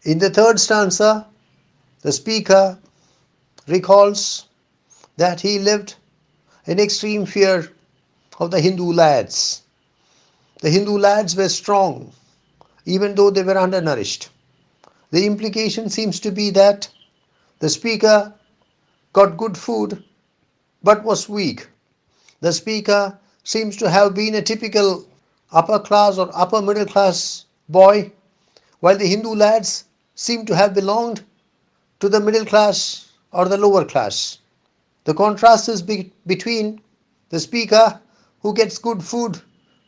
In the third stanza, the speaker recalls that he lived in extreme fear of the Hindu lads. The Hindu lads were strong, even though they were undernourished. The implication seems to be that the speaker got good food but was weak. The speaker seems to have been a typical upper class or upper middle class boy, while the Hindu lads seem to have belonged to the middle class or the lower class. The contrast is between the speaker who gets good food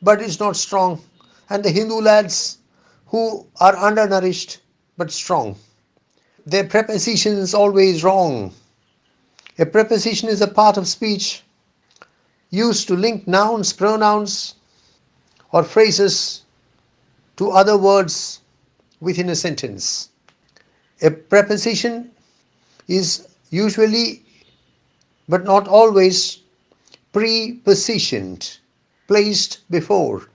but is not strong and the Hindu lads who are undernourished but strong. Their preposition is always wrong. A preposition is a part of speech used to link nouns, pronouns, or phrases to other words within a sentence. A preposition is usually, but not always, prepositioned, placed before.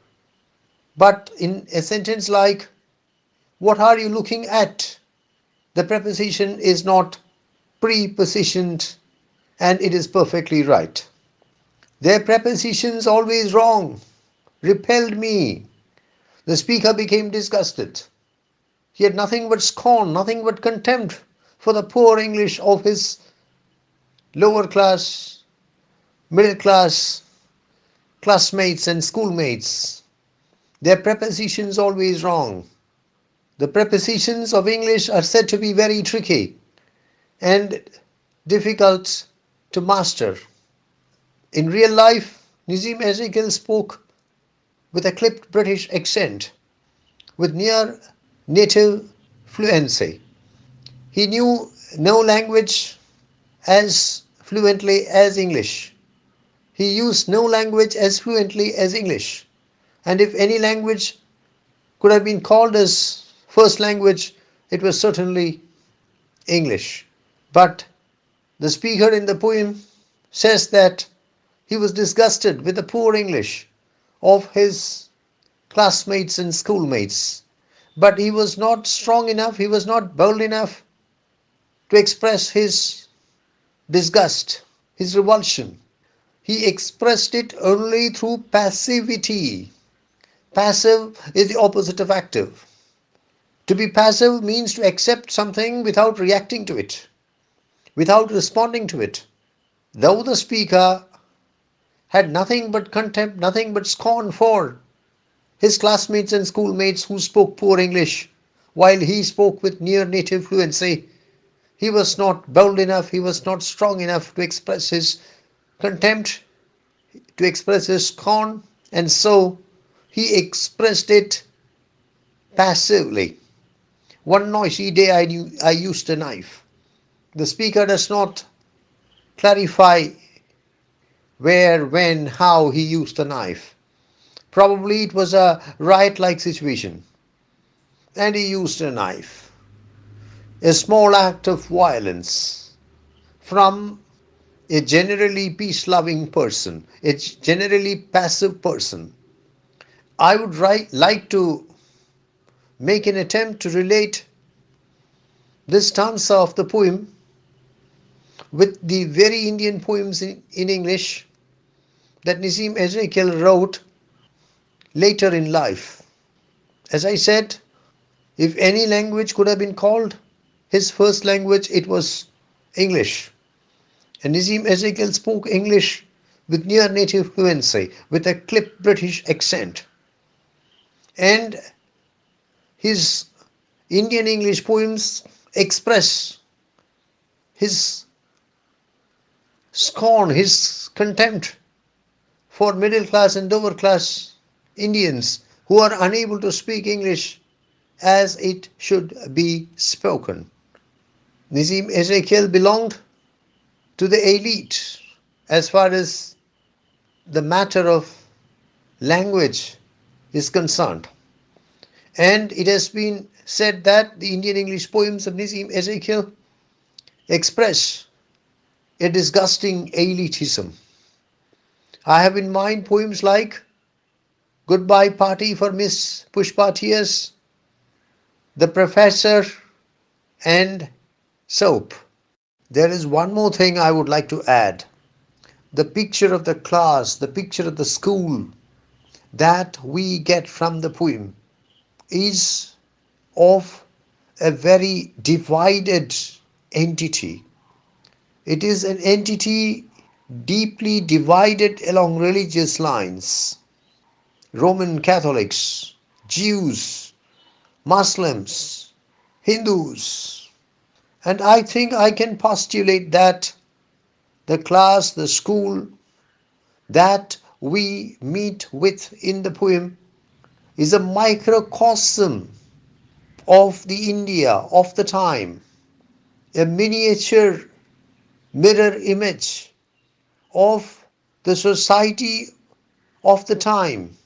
But in a sentence like, "What are you looking at?" the preposition is not prepositioned and it is perfectly right. Their prepositions always wrong, repelled me. The speaker became disgusted. He had nothing but scorn, nothing but contempt for the poor English of his lower class, middle class classmates and schoolmates. Their prepositions always wrong. The prepositions of English are said to be very tricky and difficult to master. In real life, Nissim Ezekiel spoke with a clipped British accent, with near native fluency. He knew no language as fluently as English. He used no language as fluently as English. And if any language could have been called as first language, it was certainly English. But the speaker in the poem says that he was disgusted with the poor English of his classmates and schoolmates. But he was not strong enough, he was not bold enough to express his disgust, his revulsion. He expressed it only through passivity. Passive is the opposite of active. To be passive means to accept something without reacting to it, without responding to it. Though the speaker had nothing but contempt, nothing but scorn for his classmates and schoolmates who spoke poor English, while he spoke with near native fluency, he was not bold enough, he was not strong enough to express his contempt, to express his scorn, and so he expressed it passively. One noisy day I used a knife. The speaker does not clarify where, when, how he used the knife. Probably it was a riot-like situation, and he used a knife. A small act of violence from a generally peace-loving person, a generally passive person. I would like to make an attempt to relate this stanza of the poem with the very Indian poems in English that Nissim Ezekiel wrote later in life. As I said, if any language could have been called his first language, it was English. And Nissim Ezekiel spoke English with near native fluency, with a clipped British accent. And his Indian English poems express his scorn, his contempt for middle class and lower class Indians who are unable to speak English as it should be spoken. Nissim Ezekiel belonged to the elite as far as the matter of language is concerned. And it has been said that the Indian English poems of Nissim Ezekiel express a disgusting elitism. I have in mind poems like "Goodbye Party for Miss Pushpa Tears," "The Professor," and soap. There is one more thing I would like to add. The picture of the class, the picture of the school that we get from the poem is of a very divided entity. It is an entity deeply divided along religious lines. Roman Catholics, Jews, Muslims, Hindus. And I think I can postulate that the class, the school that we meet with in the poem is a microcosm of the India of the time, a miniature mirror image of the society of the time,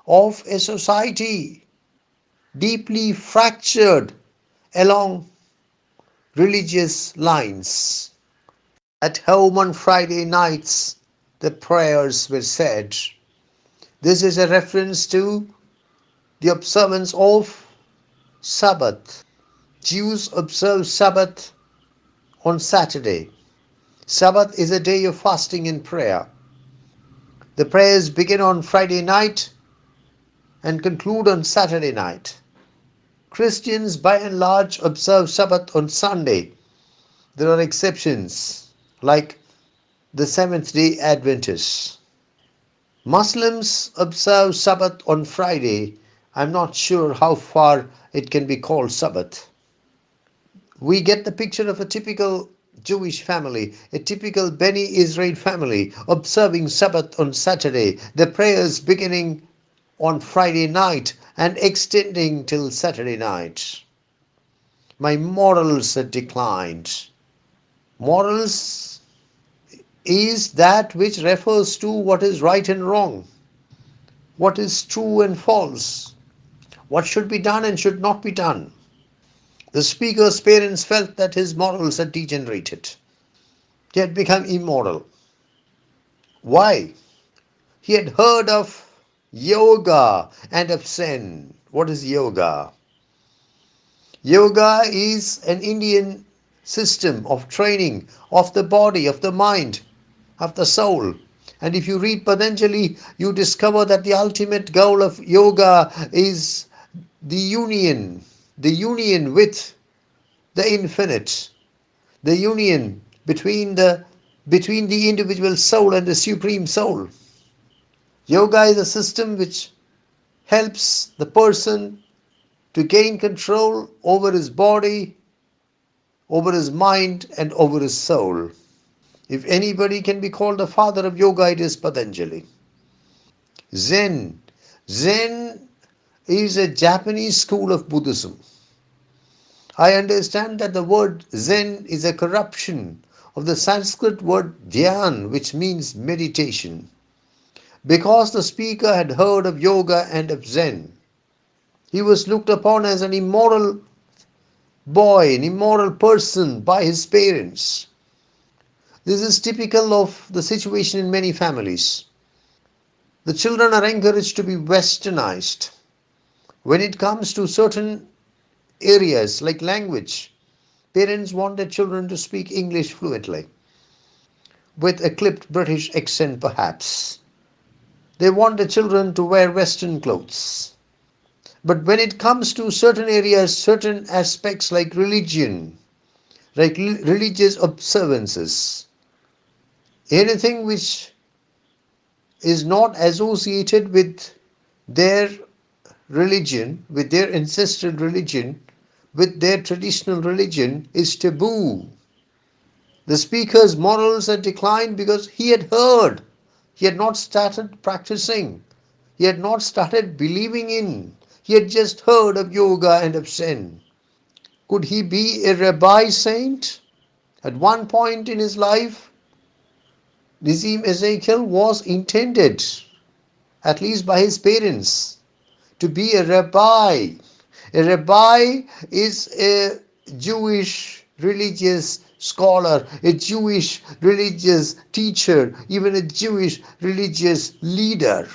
of a society deeply fractured along religious lines. At home on Friday nights, the prayers were said. This is a reference to the observance of Sabbath. Jews observe Sabbath on Saturday. Sabbath is a day of fasting and prayer. The prayers begin on Friday night and conclude on Saturday night. Christians by and large observe Sabbath on Sunday. There are exceptions like the Seventh day Adventists. Muslims observe Sabbath on Friday. I'm not sure how far it can be called Sabbath. We get the picture of a typical Jewish family, a typical Beni Israel family, observing Sabbath on Saturday, the prayers beginning on Friday night and extending till Saturday night. My morals had declined. Morals is that which refers to what is right and wrong, what is true and false, what should be done and should not be done. The speaker's parents felt that his morals had degenerated. He had become immoral. Why? He had heard of yoga and of Zen. What is yoga? Yoga is an Indian system of training of the body, of the mind, of the soul. And if you read Patanjali, you discover that the ultimate goal of yoga is the union with the infinite, the union between the individual soul and the supreme soul. Yoga is a system which helps the person to gain control over his body, over his mind, and over his soul. If anybody can be called the father of yoga, it is Patanjali. Zen. Zen is a Japanese school of Buddhism. I understand that the word Zen is a corruption of the Sanskrit word dhyan, which means meditation. Because the speaker had heard of yoga and of Zen, he was looked upon as an immoral boy, an immoral person by his parents. This is typical of the situation in many families. The children are encouraged to be westernized. When it comes to certain areas like language, parents want their children to speak English fluently, with a clipped British accent perhaps. They want the children to wear Western clothes. But when it comes to certain areas, certain aspects like religion, like religious observances, anything which is not associated with their religion, with their ancestral religion, with their traditional religion is taboo. The speaker's morals had declined because he had heard. He had not started practicing. He had not started believing in. He had just heard of yoga and of Zen. Could he be a rabbi saint? At one point in his life, Nissim Ezekiel was intended, at least by his parents, to be a rabbi. A rabbi is a Jewish religious scholar, a Jewish religious teacher, even a Jewish religious leader.